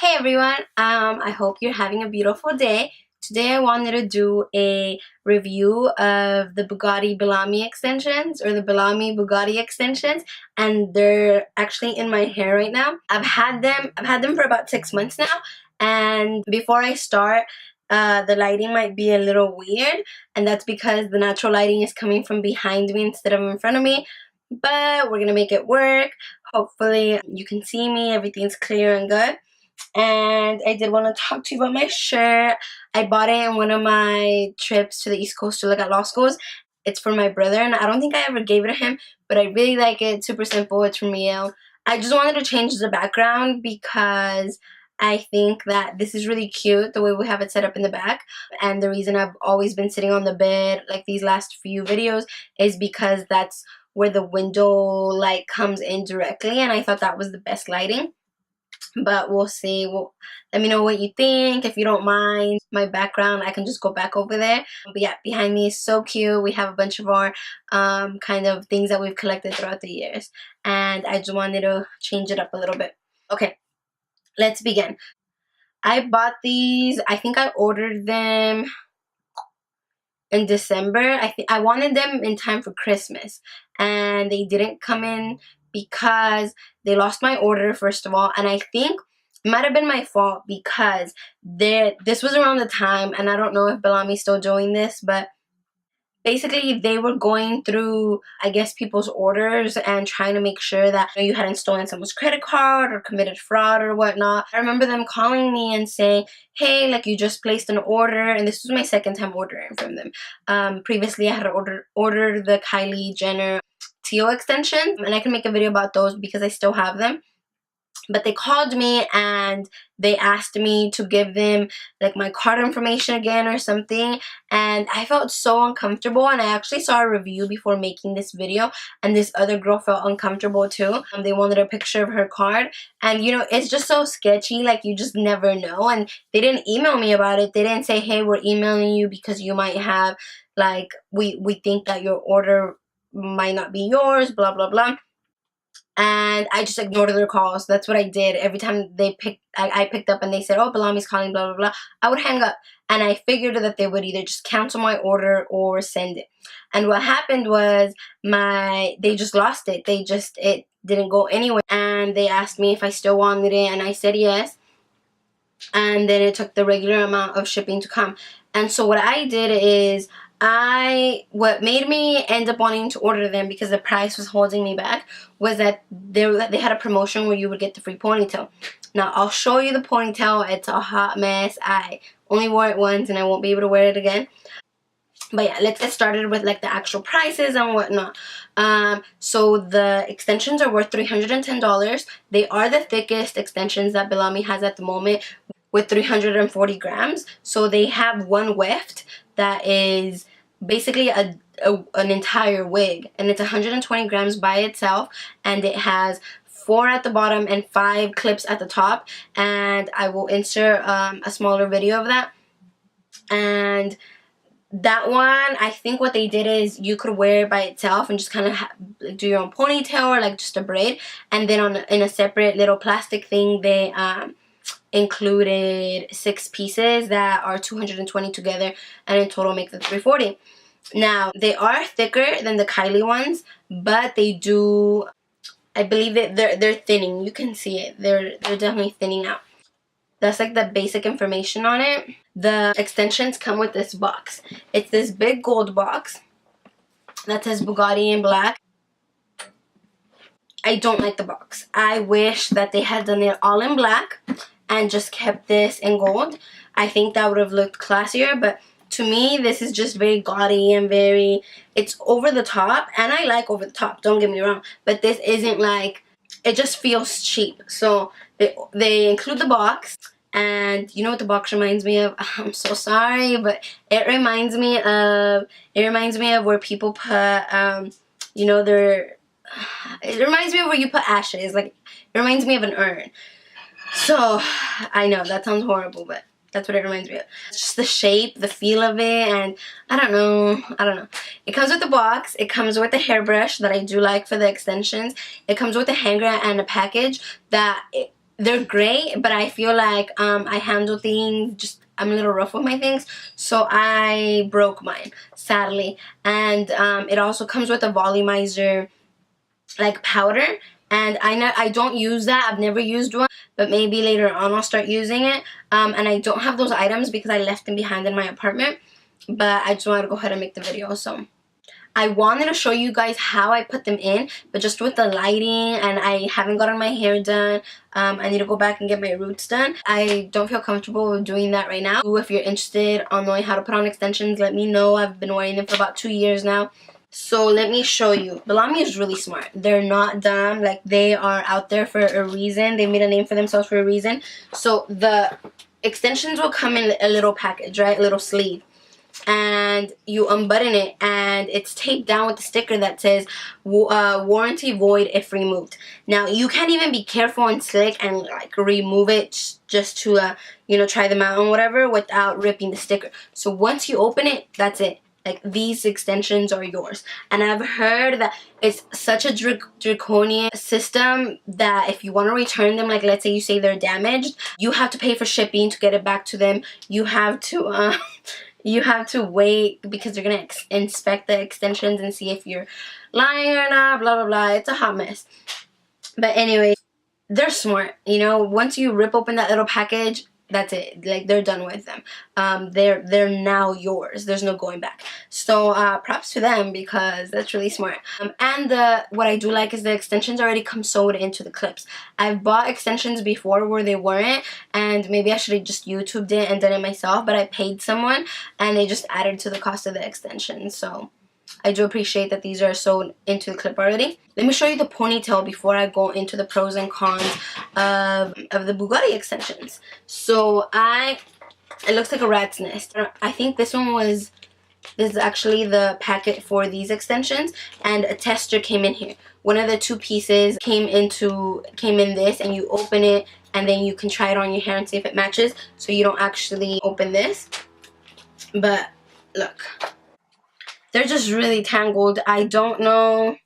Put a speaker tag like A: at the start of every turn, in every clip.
A: Hey everyone, I hope you're having a beautiful day. Today I wanted to do a review of the Bugatti Bellami extensions, or the Bellami Bugatti extensions, and they're actually in my hair right now. I've had them for about 6 months now, and before I start, the lighting might be a little weird, and that's because the natural lighting is coming from behind me instead of in front of me, but we're gonna make it work. Hopefully you can see me, everything's clear and good. And I did want to talk to you about my shirt. I bought it in one of my trips to the East Coast to look at law schools. It's for my brother, and I don't think I ever gave it to him, but I really like it. Super simple. It's from Yale. I just wanted to change the background because I think that this is really cute, the way we have it set up in the back. And the reason I've always been sitting on the bed like these last few videos is because that's where the window light comes in directly, and I thought that was the best lighting. But we'll see. Let me know what you think. If you don't mind my background, I can just go back over there. But yeah, behind me is so cute. We have a bunch of our kind of things that we've collected throughout the years, and I just wanted to change it up a little bit. Okay, let's begin. I bought these. I think I ordered them in December. I wanted them in time for Christmas, and they didn't come in because they lost my order, first of all, and I think it might have been my fault because this was around the time, and I don't know if Bellami's still doing this, but basically they were going through, I guess, people's orders and trying to make sure that you hadn't stolen someone's credit card or committed fraud or whatnot. I remember them calling me and saying, hey, like, you just placed an order, and this was my second time ordering from them. Previously I had ordered the Kylie Jenner Teal extensions, and I can make a video about those because I still have them. But they called me and they asked me to give them like my card information again or something, and I felt so uncomfortable. And I actually saw a review before making this video, and this other girl felt uncomfortable too. They wanted a picture of her card, and you know, it's just so sketchy, like you just never know. And they didn't email me about it. They didn't say, hey, we're emailing you because you might have, like, we think that your order might not be yours, blah blah blah. And I just ignored their calls. That's what I did. Every time I picked up and they said, oh, Bellami's calling, blah, blah, blah, I would hang up. And I figured that they would either just cancel my order or send it. And what happened was they just lost it. It didn't go anywhere. And they asked me if I still wanted it, and I said yes. And then it took the regular amount of shipping to come. And so what I did is, what made me end up wanting to order them, because the price was holding me back, was that they had a promotion where you would get the free ponytail. Now I'll show you the ponytail. It's a hot mess. I only wore it once and I won't be able to wear it again. But yeah, let's get started with like the actual prices and whatnot. So the extensions are worth $310. They are the thickest extensions that Bellami has at the moment, with 340 grams. So they have one weft that is basically an entire wig, and it's 120 grams by itself, and it has 4 at the bottom and 5 clips at the top, and I will insert a smaller video of that. And that one, I think what they did is you could wear it by itself and just kind of do your own ponytail or like just a braid, and then in a separate little plastic thing they included 6 pieces that are 220 together, and in total make the 340. Now they are thicker than the Kylie ones, but they do, I believe that they're thinning. You can see it. They're definitely thinning out. That's like the basic information on it. The extensions come with this box. It's this big gold box that says Bugatti in black. I don't like the box. I wish that they had done it all in black and just kept this in gold. I think that would have looked classier, but to me this is just very gaudy and it's over the top, and I like over the top, don't get me wrong, but this isn't like, it just feels cheap. So they include the box, and you know what the box reminds me of? I'm so sorry, but it reminds me of where people put you know, it reminds me of where you put ashes. Like, it reminds me of an urn. So I know that sounds horrible, but that's what it reminds me of. It's just the shape, the feel of it, and I don't know. It comes with the box. It comes with a hairbrush that I do like for the extensions. It comes with a hanger and a package that they're great, but I feel like I handle things just, I'm a little rough with my things, so I broke mine, sadly. And it also comes with a volumizer like powder, and I don't use that. I've never used one, but maybe later on I'll start using it. And I don't have those items because I left them behind in my apartment, but I just wanted to go ahead and make the video. So I wanted to show you guys how I put them in, but just with the lighting, and I haven't gotten my hair done. I need to go back and get my roots done. I don't feel comfortable with doing that right now. If you're interested on knowing how to put on extensions, let me know. I've been wearing them for about 2 years now. So let me show you. Bellami is really smart. They're not dumb. Like, they are out there for a reason. They made a name for themselves for a reason. So the extensions will come in a little package, right? A little sleeve. And you unbutton it, and it's taped down with the sticker that says warranty void if removed. Now, you can't even be careful and slick and like remove it just to you know, try them out and whatever without ripping the sticker. So once you open it, that's it. Like, these extensions are yours. And I've heard that it's such a draconian system that if you want to return them, like let's say you say they're damaged, you have to pay for shipping to get it back to them. You have to you have to wait because they're going to inspect the extensions and see if you're lying or not, blah, blah, blah. It's a hot mess. But anyway, they're smart. You know, once you rip open that little package, that's it. Like, they're done with them. They're now yours. There's no going back. So props to them, because that's really smart. And what I do like is the extensions already come sewed into the clips. I've bought extensions before where they weren't, and maybe I should have just YouTubed it and done it myself, but I paid someone and they just added to the cost of the extension. So I do appreciate that these are sewn into the clip already. Let me show you the ponytail before I go into the pros and cons of the Boo-gatti extensions. So it looks like a rat's nest. I think this is actually the packet for these extensions, and a tester came in here. One of the two pieces came in this, and you open it and then you can try it on your hair and see if it matches. So you don't actually open this. But look. They're just really tangled. I don't know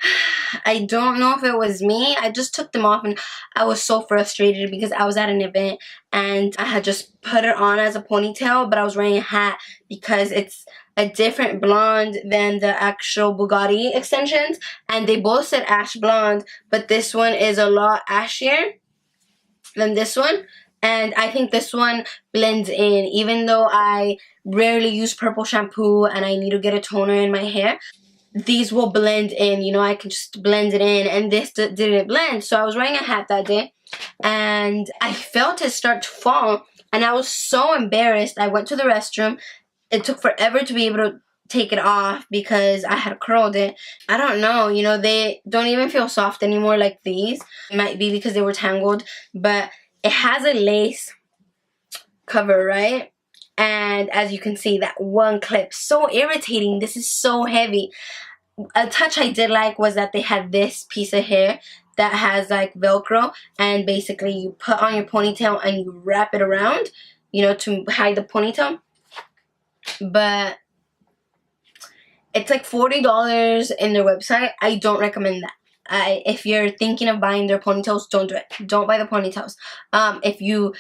A: if it was me. I just took them off and I was so frustrated because I was at an event and I had just put it on as a ponytail, but I was wearing a hat because it's a different blonde than the actual Boo-gatti extensions, and they both said ash blonde, but this one is a lot ashier than this one. And I think this one blends in, even though I rarely use purple shampoo and I need to get a toner in my hair. These will blend in, you know, I can just blend it in, and this didn't blend. So I was wearing a hat that day and I felt it start to fall, and I was so embarrassed. I went to the restroom. It took forever to be able to take it off because I had curled it. I don't know, you know, they don't even feel soft anymore like these. It might be because they were tangled, but it has a lace cover, right? And as you can see, that one clip, so irritating. This is so heavy. A touch I did like was that they had this piece of hair that has like Velcro, and basically you put on your ponytail and you wrap it around, you know, to hide the ponytail. But it's like $40 in their website. I don't recommend that. If you're thinking of buying their ponytails, don't do it. Don't buy the ponytails. If you,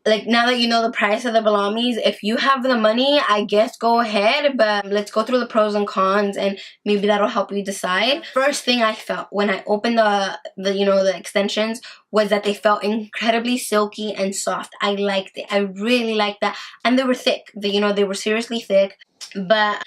A: like, now that you know the price of the Bellamis, if you have the money, I guess go ahead. But let's go through the pros and cons, and maybe that'll help you decide. First thing I felt when I opened the you know, the extensions was that they felt incredibly silky and soft. I liked it. I really liked that. And they were thick. You know, they were seriously thick. But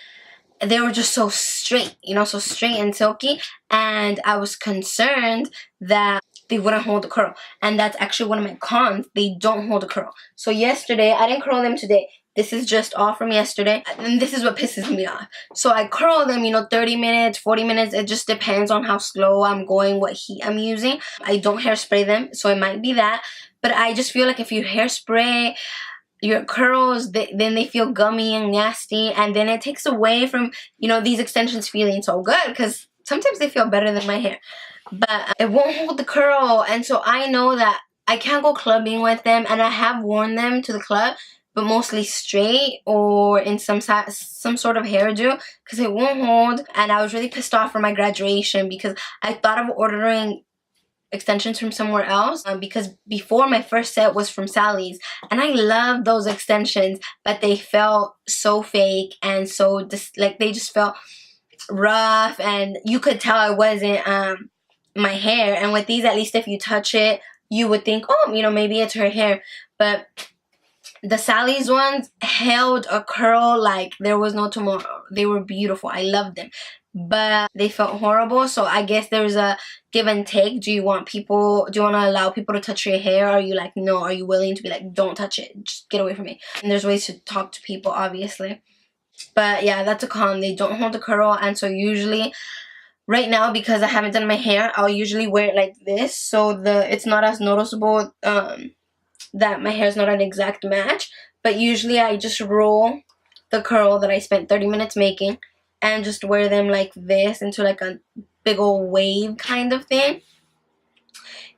A: they were just so straight, you know, so straight and silky, and I was concerned that they wouldn't hold the curl, and that's actually one of my cons. They don't hold a curl. So yesterday, I didn't curl them today. This is just all from yesterday, and this is what pisses me off. So I curl them, you know, 30 minutes, 40 minutes. It just depends on how slow I'm going, what heat I'm using. I don't hairspray them, so it might be that, but I just feel like if you hairspray your curls, then they feel gummy and nasty, and then it takes away from, you know, these extensions feeling so good, because sometimes they feel better than my hair, but it won't hold the curl. And so I know that I can't go clubbing with them, and I have worn them to the club, but mostly straight or in some sort of hairdo, because it won't hold. And I was really pissed off for my graduation because I thought of ordering extensions from somewhere else because before my first set was from Sally's, and I loved those extensions, but they felt so fake and so like they just felt rough, and you could tell it wasn't my hair. And with these, at least if you touch it, you would think, oh, you know, maybe it's her hair. But the Sally's ones held a curl like there was no tomorrow. They were beautiful. I loved them. But they felt horrible. So I guess there's a give and take. Do you want to allow people to touch your hair? Or are you like, no? Are you willing to be like, don't touch it. Just get away from me. And there's ways to talk to people, obviously. But yeah, that's a con. They don't hold a curl. And so usually, right now, because I haven't done my hair, I'll usually wear it like this. So it's not as noticeable that my hair is not an exact match. But usually I just roll the curl that I spent 30 minutes making and just wear them like this into like a big old wave kind of thing.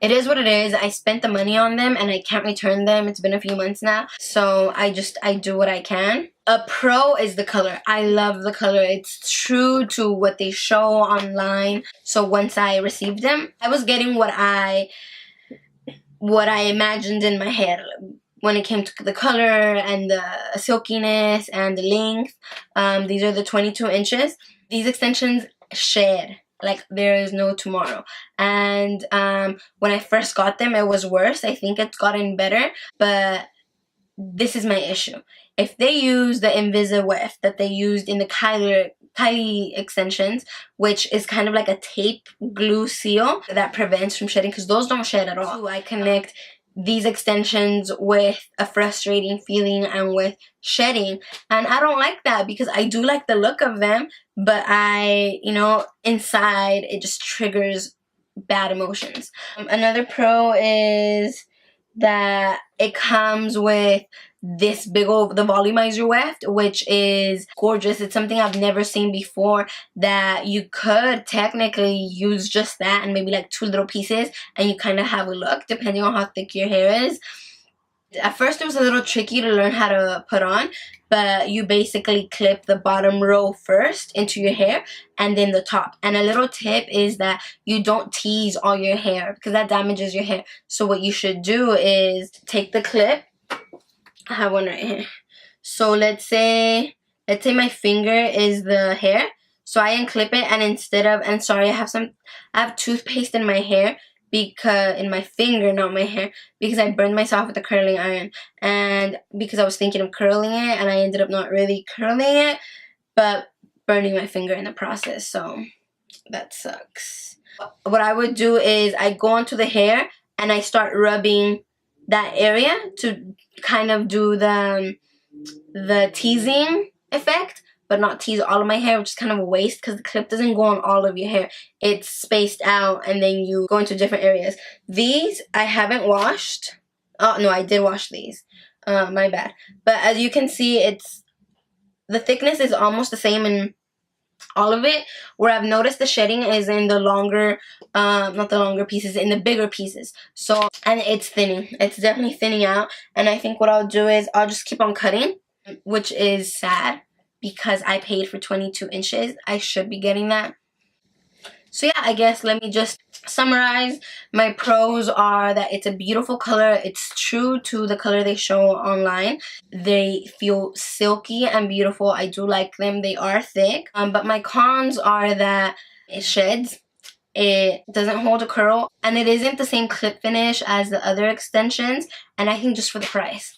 A: It is what it is. I spent the money on them and I can't return them. It's been a few months now. So I do what I can. A pro is the color. I love the color. It's true to what they show online. So once I received them, I was getting what I imagined in my hair when it came to the color and the silkiness and the length. These are the 22 inches. These extensions shed like there is no tomorrow. And when I first got them, it was worse. I think it's gotten better, but this is my issue. If they use the Invisiweft that they used in the Kylie extensions, which is kind of like a tape glue seal that prevents from shedding, because those don't shed at all. I connect these extensions with a frustrating feeling and with shedding, and I don't like that because I do like the look of them, but inside it just triggers bad emotions. Another pro is that it comes with this big old, the volumizer weft, which is gorgeous. It's something I've never seen before, that you could technically use just that and maybe like 2 little pieces and you kind of have a look depending on how thick your hair is. At first it was a little tricky to learn how to put on, but you basically clip the bottom row first into your hair and then the top. And a little tip is that you don't tease all your hair because that damages your hair. So what you should do is take the clip. I have one right here. So let's say my finger is the hair. So I unclip it, and instead of, and sorry, I have toothpaste in my hair, because in my finger, not my hair, because I burned myself with a curling iron, and because I was thinking of curling it and I ended up not really curling it but burning my finger in the process, so that sucks. What I would do is I go onto the hair and I start rubbing that area to kind of do the teasing effect, but not tease all of my hair, which is kind of a waste because the clip doesn't go on all of your hair. It's spaced out and then you go into different areas. These I haven't washed. Oh, no, I did wash these. My bad. But as you can see, the thickness is almost the same in all of it. Where I've noticed the shedding is in the longer, not the longer pieces, in the bigger pieces. So, and it's thinning. It's definitely thinning out. And I think what I'll do is I'll just keep on cutting, which is sad because I paid for 22 inches. I should be getting that. So yeah, I guess let me just summarize. My pros are that it's a beautiful color. It's true to the color they show online. They feel silky and beautiful. I do like them. They are thick. But my cons are that it sheds. It doesn't hold a curl. And it isn't the same clip finish as the other extensions. And I think just for the price.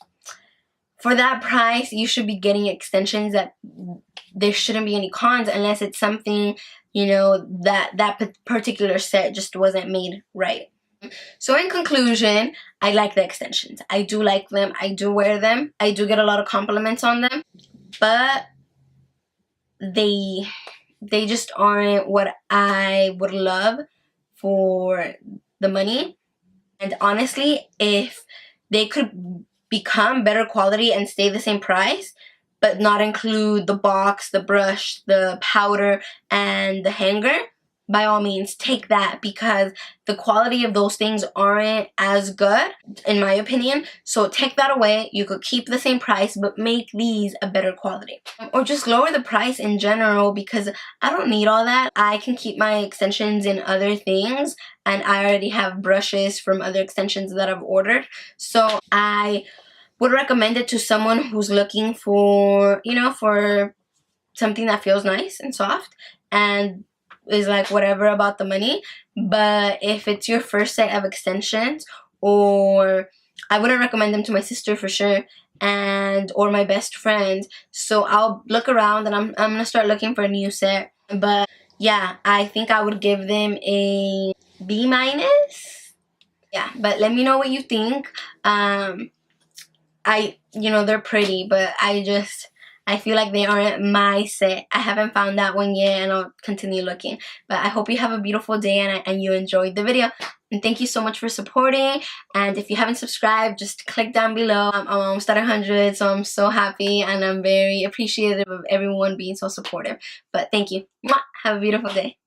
A: For that price, you should be getting extensions that there shouldn't be any cons unless it's something, that particular set just wasn't made right. So in conclusion, I like the extensions. I do like them. I do wear them. I do get a lot of compliments on them. But they just aren't what I would love for the money. And honestly, if they could become better quality and stay the same price, but not include the box, the brush, the powder, and the hanger, by all means take that, because the quality of those things aren't as good in my opinion. So take that away. You could keep the same price but make these a better quality, or just lower the price in general, because I don't need all that. I can keep my extensions in other things, and I already have brushes from other extensions that I've ordered. So I would recommend it to someone who's looking for, you know, for something that feels nice and soft and is like whatever about the money. But if it's your first set of extensions, or I wouldn't recommend them to my sister for sure, and or my best friend. So I'll look around, and I'm gonna start looking for a new set. But yeah, I think I would give them a B minus. Yeah, but let me know what you think. You know, they're pretty, but I feel like they aren't my set. I haven't found that one yet, and I'll continue looking. But I hope you have a beautiful day, and you enjoyed the video. And thank you so much for supporting. And if you haven't subscribed, just click down below. I'm almost at 100, so I'm so happy, and I'm very appreciative of everyone being so supportive. But thank you. Mwah! Have a beautiful day.